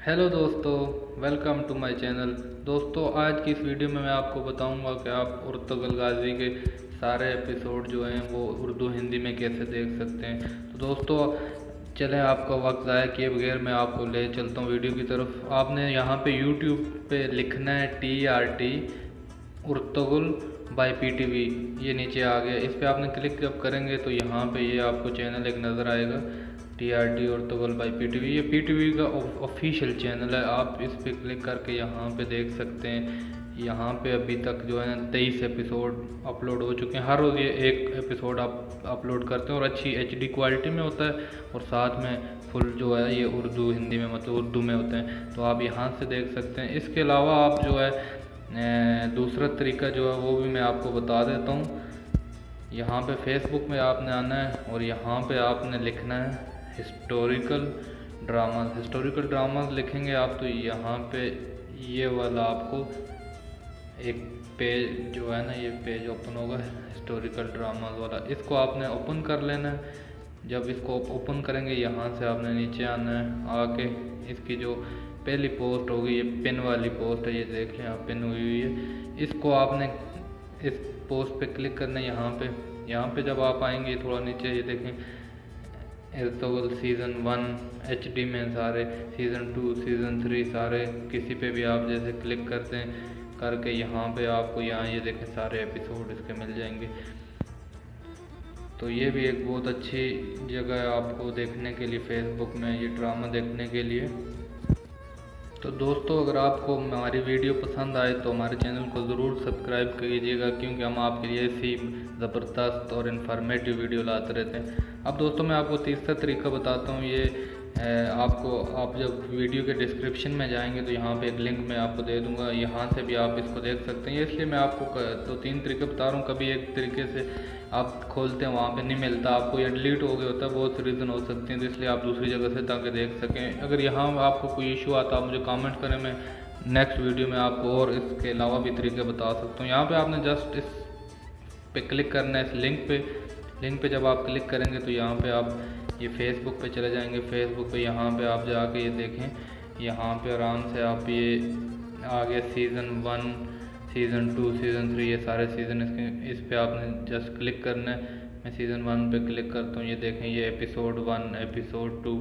Hello दोस्तों, welcome to my channel. दोस्तों, आज की इस वीडियो में मैं आपको बताऊंगा कि आप उर्तुगल गाजी के सारे एपिसोड जो हैं वो उर्दू हिंदी में कैसे देख सकते हैं। तो दोस्तों, चलें आपका वक्त ज़ाया किए बगैर मैं आपको ले चलता हूँ वीडियो की तरफ। आपने यहाँ पे यूट्यूब पे लिखना है TRT उर्तुगल बाय PTV। ये नीचे आ गया, इस पर आपने क्लिक जब करेंगे तो यहाँ पे ये आपको चैनल एक नज़र आएगा, TRT उर्तुगल बाय PTV। ये PTV का ऑफिशियल चैनल है। आप इस पर क्लिक करके यहाँ पे देख सकते हैं। यहाँ पे अभी तक जो है ना 23 एपिसोड अपलोड हो चुके हैं। हर रोज़ ये एक एपिसोड आप अपलोड करते हैं और अच्छी HD क्वालिटी में होता है और साथ में फुल जो है ये उर्दू हिंदी में मतलब उर्दू में होते हैं। तो आप यहाँ से देख सकते हैं। इसके अलावा आप जो है दूसरा तरीका जो है वो भी मैं आपको बता देता हूँ। यहाँ पे फेसबुक में आपने आना है और यहाँ पे आपने लिखना है हिस्टोरिकल ड्रामास। हिस्टोरिकल ड्रामास लिखेंगे आप तो यहाँ पे ये वाला आपको एक पेज जो है ना, ये पेज ओपन होगा हिस्टोरिकल ड्रामास वाला। इसको आपने ओपन कर लेना है। जब इसको ओपन करेंगे यहाँ से आपने नीचे आना है। आके इसकी जो पहली पोस्ट होगी ये पिन वाली पोस्ट है, ये देख लें आप, पिन हुई है। इसको आपने इस पोस्ट पे क्लिक करना है। यहाँ पे जब आप आएंगे थोड़ा नीचे ये देखें, उर्तुगल सीज़न 1 HD में सारे, सीज़न 2 सीज़न 3 सारे, किसी पे भी आप जैसे क्लिक करते हैं करके यहाँ पे आपको यहाँ ये देखें सारे एपिसोड इसके मिल जाएंगे। तो ये भी एक बहुत अच्छी जगह है आपको देखने के लिए, फेसबुक में ये ड्रामा देखने के लिए। तो दोस्तों, अगर आपको हमारी वीडियो पसंद आए तो हमारे चैनल को ज़रूर सब्सक्राइब कीजिएगा, क्योंकि हम आपके लिए ऐसी ज़बरदस्त और इन्फॉर्मेटिव वीडियो लाते रहते हैं। अब दोस्तों, मैं आपको तीसरा तरीका बताता हूँ। ये आप जब वीडियो के डिस्क्रिप्शन में जाएंगे तो यहाँ पे एक लिंक मैं आपको दे दूँगा, यहाँ से भी आप इसको देख सकते हैं। इसलिए मैं आपको तो 3 तरीके बता रहा हूँ। कभी एक तरीके से आप खोलते हैं वहाँ पे नहीं मिलता आपको, या डिलीट हो गया होता है, बहुत से रीज़न हो सकते हैं, तो इसलिए आप दूसरी जगह से ताकि देख सकें। अगर यहाँ आपको कोई इशू आता है आप मुझे कमेंट करें, मैं नेक्स्ट वीडियो में आपको और इसके अलावा भी तरीके बता सकता हूँ। यहाँ पे आपने जस्ट इस पे क्लिक करना है, इस लिंक पे जब आप क्लिक करेंगे तो यहाँ पे आप ये फेसबुक पे चले जाएंगे। फेसबुक पे यहाँ पे आप जाके ये देखें, यहाँ पे आराम से आप ये आगे सीज़न 1 सीज़न 2 सीज़न 3 ये सारे सीज़न इस पे आपने जस्ट क्लिक करना है। मैं सीज़न 1 पे क्लिक करता हूँ, ये देखें ये एपिसोड 1 एपिसोड 2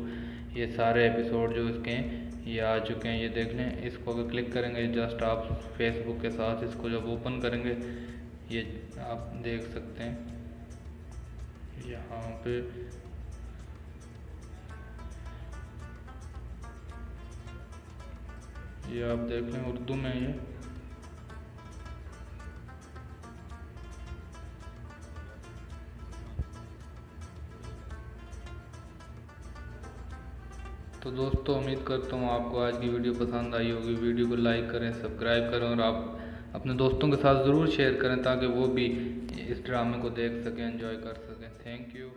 ये सारे एपिसोड जो इसके हैं ये आ चुके हैं, ये देख लें। इसको अगर क्लिक करेंगे जस्ट आप फेसबुक के साथ इसको जब ओपन करेंगे ये आप देख सकते हैं यहाँ पे ये आप देख लें उर्दू में ये। तो दोस्तों, उम्मीद करता हूँ आपको आज की वीडियो पसंद आई होगी। वीडियो को लाइक करें, सब्सक्राइब करें और आप अपने दोस्तों के साथ ज़रूर शेयर करें ताकि वो भी इस ड्रामे को देख सकें, एंजॉय कर सकें। Thank you.